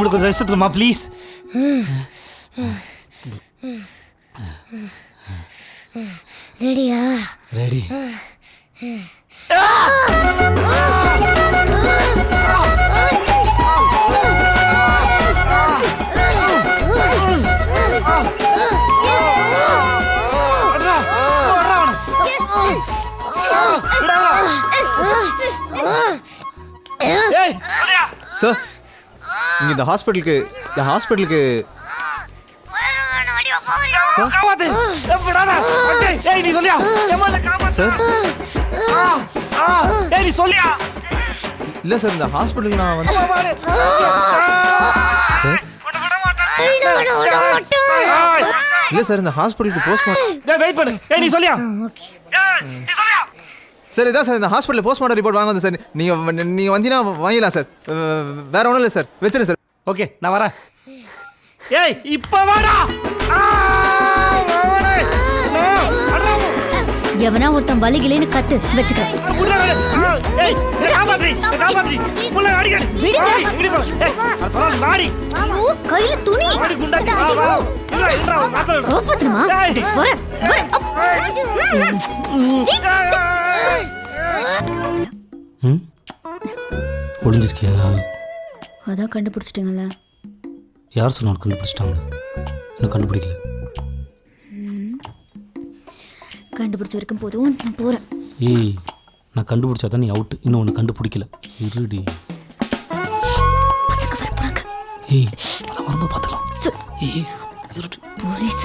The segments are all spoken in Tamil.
மட்டும் கொஞ்சம் ரெஸ்ட் எடுத்துமா ப்ளீஸ். ரெடியா? ரெடி. சார் இங்க இந்த ஹாஸ்பிட்டலுக்கு இல்ல சார் இந்த ஹாஸ்பிட்டலுக்கு நான் வந்து சார் இல்ல சார் இந்த ஹாஸ்பிட்டலுக்கு போஸ்ட்மார்ட்டம் வெயிட் பண்ணு. நீ சொல்லியா சார் இதான் சார் இந்த ஹாஸ்பிட்டலில் போஸ்ட்மார்ட்டம் ரிப்போர்ட் வாங்க சார். நீங்கள் வந்தீங்கன்னா வாங்கிடலாம் சார். வேற ஒன்றும் இல்லை சார். வச்சிரு சார். ஓகே நான் வரேன். ஏய் இப்போ வாடா. எவனா ஒருத்தன் வலிகிலேன்னு கத்து வச்சுக்க. கையில துணி ஒளிஞ்சிருக்கியா? அதான் கண்டுபிடிச்சிட்டீங்கல்ல. யார் சொன்னாலும் கண்டுபிடிச்சிட்டாங்க. இன்னும் கண்டுபிடிக்கல. கண்டுபிடிச்ச வரைக்கும் போதும், நான் போறேன். ஏய் நான் கண்டுபிடிச்சாதான் நீ அவுட். இன்னும் ஒன்று கண்டுபிடிக்கல. இருடி. பசங்க வர போறாங்க. ஏய் அதான் வரும்போது பார்த்துக்கலாம். ஏய் இருடி. போலீஸ்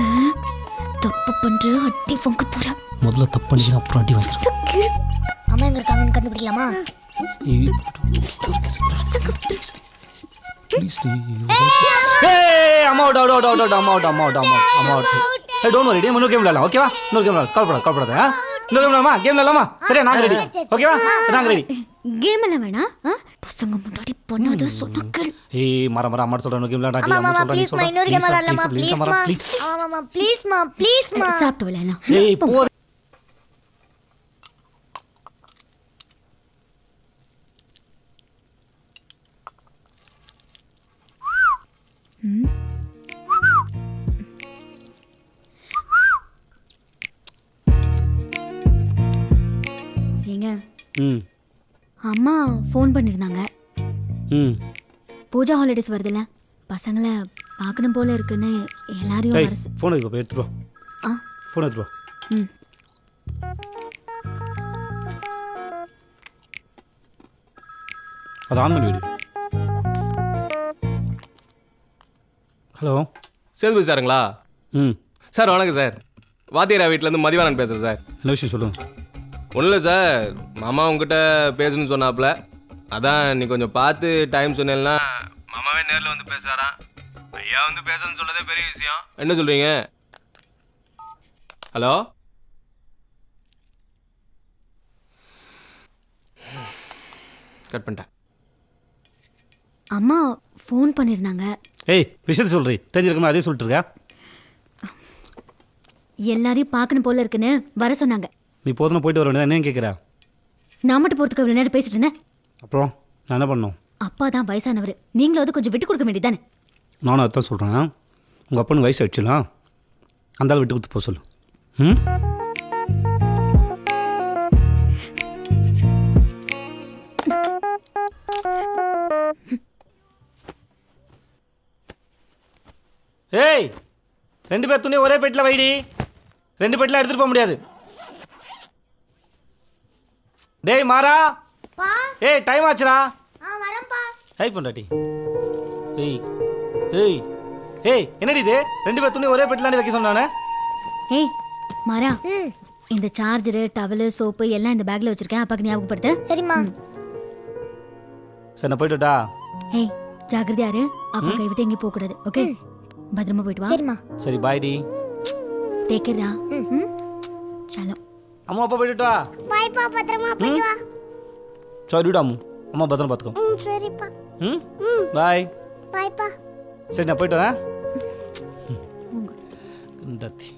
தப்பு பண்ற அடி வாங்க போற. முதல்ல தப்பு பண்ணிக்கிற அப்புறம் அடி வாங்கிடும். அம்மா எங்க இருக்காங்கன்னு கண்டுபிடிக்கலாமா? Don't worry. இன்னொரு கேம் விளையாடலாம். ஓகேவா? இன்னொரு கேம் விளையாடலாம். கவலைப்படாத. இன்னொரு கேம் விளையாடலாமா? கேம் விளையாடலாமா? சரியா? நாங்க ரெடி. ஓகேவா? நாங்க ரெடி. கேம் எல்லாம் வேணாம். பசங்க முன்னாடி பண்ணாத சொன்னக்கள். ஏய் மர அம்மா சொல்றேன். இன்னொரு கேம் விளையாடலாம். அம்மா சொல்றேன். நீ சொல்ற. இன்னொரு கேம் விளையாடலாமா? ப்ளீஸ் மா. சாப்பிட்டு விளையாடலாம். ஏய் போ. அம்மா ஃபோன் பண்ணியிருந்தாங்க. பூஜா ஹாலிடேஸ் வருதுல்ல, பசங்களை பார்க்கணும் போல இருக்குன்னு எல்லாரையும் ஃபோன் எடுத்துட்டு வா. ஃபோன் எடுத்துட்டு வா. அது ஆன் பண்ணி விடு. ஹலோ சேல்வி சாருங்களா? சார் வணக்கம் சார். வாத்தியாரா வீட்டிலேருந்து மதிவானன் பேசுகிறேன் சார். என்ன விஷயம் சொல்லுங்கள். ஒன்றும் இல்லை சார், மாமா உங்ககிட்ட பேசணும்னு சொன்னாப்புல. அதான் நீ கொஞ்சம் பார்த்து டைம் சொன்னேன்னா மாமாவே நேரில் வந்து பேசுகிறாராம். ஐயா வந்து பேசணும்னு சொல்லதே பெரிய விஷயம். என்ன சொல்கிறீங்க? ஹலோ கட் பண்ணிட்டேன். அம்மா ஃபோன் பண்ணியிருந்தாங்க. ஏய் விஷயத்தை சொல்கிறீ. தெரிஞ்சிருக்கணும் அதே சொல்லிட்டு இருக்க. எல்லாரையும் பார்க்கணும் போல இருக்குன்னு வர சொன்னாங்க. நீ போதுனா போயிட்டு வர வேண்டியது. என்ன கேட்குறா? நான் மட்டும் போகிறதுக்கு அவ்வளோ நேரம் பேசிட்டு இருந்தேன். அப்புறம் நான் என்ன பண்ணணும்? அப்பா தான் வயசானவர். நீங்களும் அது கொஞ்சம் விட்டு கொடுக்க வேண்டியதானே? நானும் அதான் சொல்கிறேன். உங்கள் அப்பனுக்கு வயசு ஆயிடுச்சுலாம், அந்த ஆள் விட்டு கொடுத்து போக சொல்லு. ஏய் 2 பேர் துணி ஒரே பெட்டில் வைடி. 2 பெட்டில் எடுத்துகிட்டு போக முடியாது. டேய் மாறா. ஏய் டைம் ஆச்சுடா. ஹை பண்ணாட்டி. ஏய் ஏய் ஏய் என்னடி இது? 2 பேர் துணி ஒரே பெட்டில் வைக்க சொன்னானே. ஏய் மாறா, இந்த சார்ஜரு, டவலு, சோப்பு எல்லாம் இந்த பேக்ல வச்சிருக்கேன். அப்பாக்கு ஞாபகப்படுத்து. சரிம்மா. சரி நான் போயிட்டுடா. ஏய் ஜாக்கிரதையா இரு. அப்பா கை விட்டு எங்கேயும் போக கூடாது. ஓகே பத்திரமா போயிட்டு வா. சரிம்மா. சரி பாய் டி. டேக் கேர் டா. चलो அம்மா அப்பா போயிட்டுடா. பை பா, பத்திரமா போயிட்டு வா. சரிடா அம்மா பத்திரமா பாத்துக்கோ. சரிப்பா. பாய். பை பா. சரி நான் போயிட்டு வரேன். குண்டாத்தி.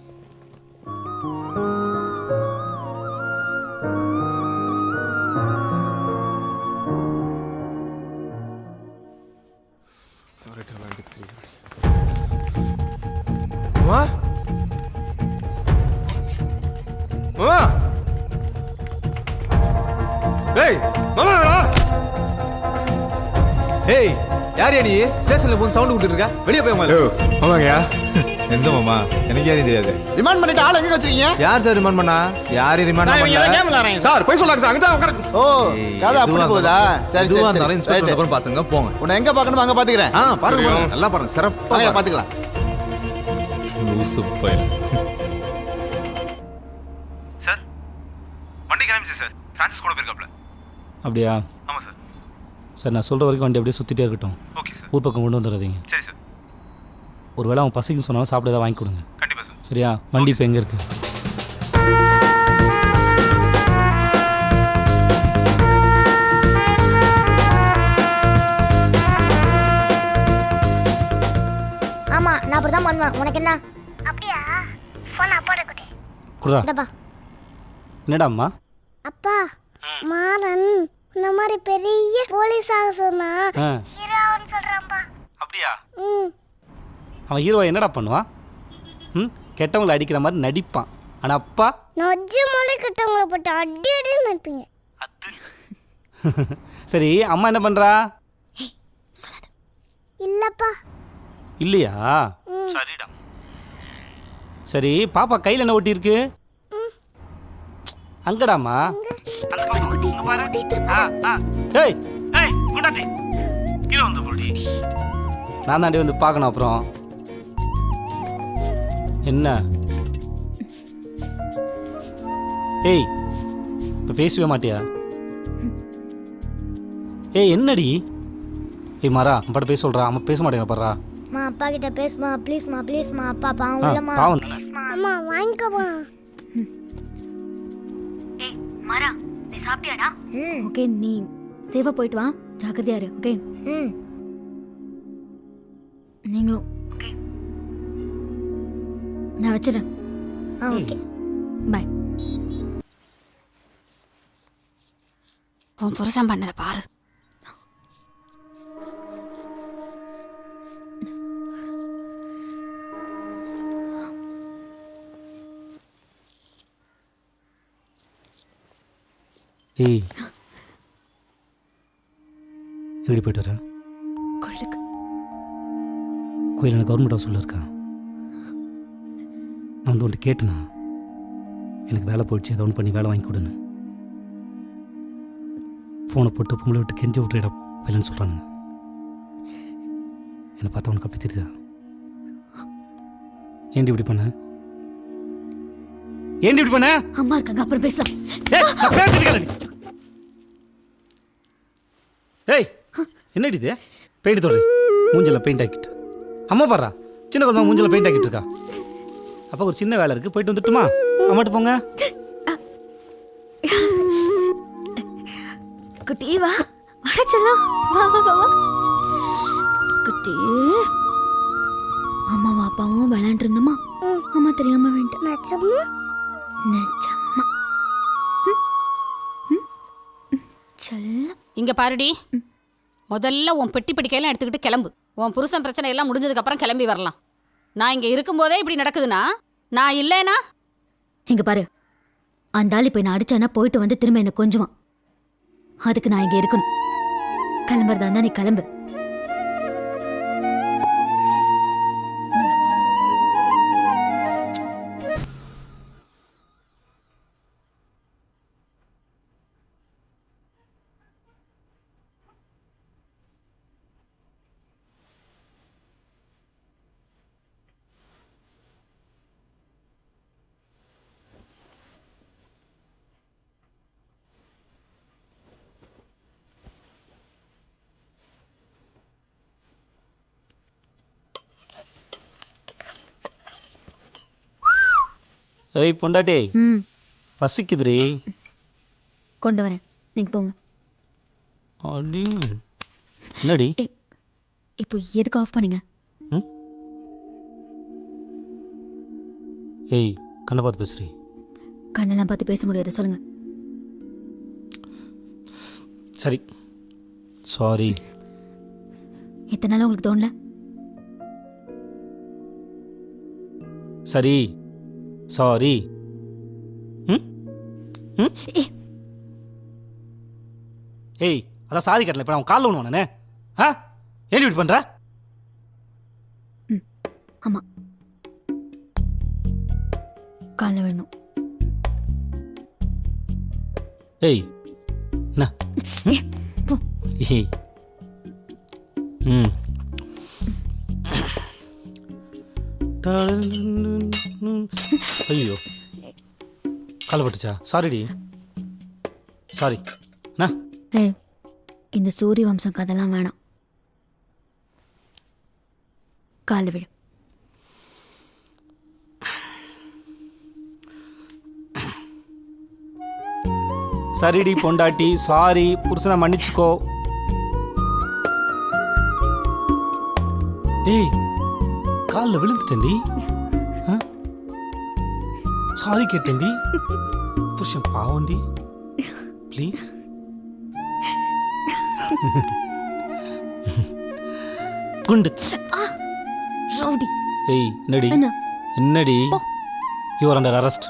ஏய் யார் நீ ஸ்டேஷன்ல போன் சவுண்ட் விட்டுட்டு இருக்க வெளியே போய் முதல்ல. ஆமாங்கய்யா. எந்த மாமா எனக்கு யாரையும் தெரியாது. ரிமாண்ட் பண்ணிட்டு ஆள் எங்க வச்சிருக்கீங்க? யார் சார் ரிமாண்ட் பண்ணா? யாரையும் ரிமாண்ட் பண்ணல. சார் போய் சொல்லாங்க சார், அங்கதான் உட்காரு. ஓ கதை அப்படி போகுதா? சரி இதுவா சரி இருந்தாலும் இன்ஸ்பெக்டர் அப்புறம் பாத்துங்க போங்க. உன்னை எங்க பார்க்கணும் அங்க பாத்துக்கிறேன். பாருங்க பாருங்க நல்லா பாருங்க சிறப்பா வாங்க பாத்துக்கலாம். லூசு பையன். சார் வண்டி கிளம்பிச்சு சார். ஃப்ரான்சிஸ் கூட போயிருக்காப்ல. அப்படியா? ஆமாம் சார். சார் நான் சொல்கிற வரைக்கும் வண்டி அப்படியே சுற்றிட்டே இருக்கட்டும். Okay sir. ஊர் பக்கம் கொண்டு வந்துடாதீங்க. சரி சார். ஒருவேளை அவன் பசிக்குன்னு சொன்னாலும் சாப்பிட ஏதாவது வாங்கி கொடுங்க. கண்டிப்பாக சார். சரியா? வண்டி இப்போ எங்கே இருக்கு? ஆமா நான் அப்படிதான் பண்ணுவேன். உனக்கு என்ன? அப்படியா? போன் அப்பாட குட்டி. குடுறா. இந்தப்பா. என்னடா அம்மா? அப்பா மாறன் இந்த மாதிரி பெரிய போலீஸ் ஆக சொன்னா ஹீரோன்னு சொல்றான்பா. அப்படியா? ம். அவன் ஹீரோ என்னடா பண்ணுவான்? கெட்டவங்களை அடிக்கிற மாதிரி நடிப்பான். ஆனால் அப்பா நொஜ்ஜு மொழி கிட்டவங்களை போட்டு அடி அடின்னு நினைப்பீங்க. சரி அம்மா என்ன பண்ணுறா? இல்லப்பா. இல்லையா? சரிடா. சரி பாப்பா கையில் என்ன ஒட்டி இருக்கு? அங்கடாமா. ஏய் ஏய் குண்டாட்டி கீழே வந்து போடி. நான் தாண்டி வந்து பார்க்கணும். அப்புறம் என்ன? ஏய் இப்போ பேசவே மாட்டியா? ஏய் என்னடி? ஏய் மாறா அப்பாட்ட பேச சொல்கிறா. அம்மா பேச மாட்டேங்க பாடுறா. மா அப்பா கிட்ட பேசுமா ப்ளீஸ்மா ப்ளீஸ்மா. அப்பா பாவம் இல்லம்மா. பாவம். அம்மா வாங்கிக்கோமா. ஏய் மாறா நீ சாப்பிட்டியாடா? ஓகே நீ சேஃபா போயிட்டு வா. ஜாக்கிரதையா இரு. ஓகே நீங்களும். ஓகே நான் வச்சிடறேன். Okay bye. உன் புருஷன் பண்ணதை பாரு. ஏய் எப்படி போயிட்டு வர? கோயிலுக்கு. கோயில் எனக்கு கவர்மெண்ட் ஹவுஸ் உள்ள இருக்கா? நான் வந்து ஒன்று கேட்டேனா எனக்கு வேலை போயிடுச்சு ஏதோ ஒன்று பண்ணி வேலை வாங்கி கொடுன்னு. ஃபோனை போட்டு பொம்பளை விட்டு கெஞ்சி விட்டுடா இல்லைன்னு சொல்கிறானுங்க. என்னை பார்த்தா உனக்கு அப்படி தெரியுதா? ஏன்டி இப்படி பண்ண? ஏன்டி இப்படி பண்ண? அம்மா இருக்காங்க அப்புறம் பேசலாம். ஏய் என்னடி இது? பெயிண்ட் தொடரி மூஞ்சில் பெயிண்ட் ஆக்கிட்டு. அம்மா பாடுறா சின்ன குழந்தை மூஞ்சில் பெயிண்ட் ஆக்கிட்டு இருக்கா. அப்போ ஒரு சின்ன வேலை இருக்குது போயிட்டு வந்துட்டுமா? அம்மாட்டு போங்க. குட்டி வா அடைச்சலாம். வா வா வா வா குட்டி. அம்மாவும் அப்பாவும் விளையாண்டு இருந்தோமா? அம்மா தெரியாம வேண்டாம். நச்சம்மா நிஜம்மா. செல்லம். இங்க பாருடி, முதல்ல உன் பெட்டி படிக்கையெல்லாம் எடுத்துக்கிட்டு கிளம்பு. உன் புருஷன் பிரச்சனை எல்லாம் முடிஞ்சதுக்கு அப்புறம் கிளம்பி வரலாம். நான் இங்க இருக்கும்போதே இப்படி நடக்குதுன்னா நான் இல்லைனா? இங்க பாரு, அந்த ஆள் இப்ப நான் அடிச்சானா போயிட்டு வந்து திரும்ப என்ன கொஞ்சுவான். அதுக்கு நான் இங்க இருக்கணும். கிளம்புறதா இருந்தா நீ கிளம்பு. ஏய் பொண்டாட்டி ம் பசிக்குதுரி. கொண்டு வரேன், நீங்க போங்க. அடி என்னடி? இப்போ எதுக்கு ஆஃப் பண்ணீங்க? ஏய் கண்ணை பார்த்து பேசுறீ. கண்ணெல்லாம் பார்த்து பேச முடியாது, சொல்லுங்க. சரி சாரி. எத்தனை நாள் உங்களுக்கு தோணல? சரி சாரி. ஏய் அதான் சாரி கட்டல. இப்போ நான் காலில் ஒன்று நானே. ஆ ஏன் இப்படி பண்ற? ஆமா காலைல வேணும். ஏய் என்ன? போ. ஏய் ம் ஐயோ காலை பட்டுச்சா? சாரிடி, சாரி. என்ன? ஏய் இந்த சூரிய வம்சம் கதெல்லாம் வேணாம். காலை விடு. சரிடி பொண்டாட்டி, சாரி. புருஷனை மன்னிச்சுக்கோ. ஏய் காலில் விழுந்துட்டேன்டி. சாரி கேட்டேன்டி. புருஷன் பாவண்டி, ப்ளீஸ். குண்டு. ரவுடி. ஏய் என்னடி என்ன? என்னடி? போ. You are under arrest.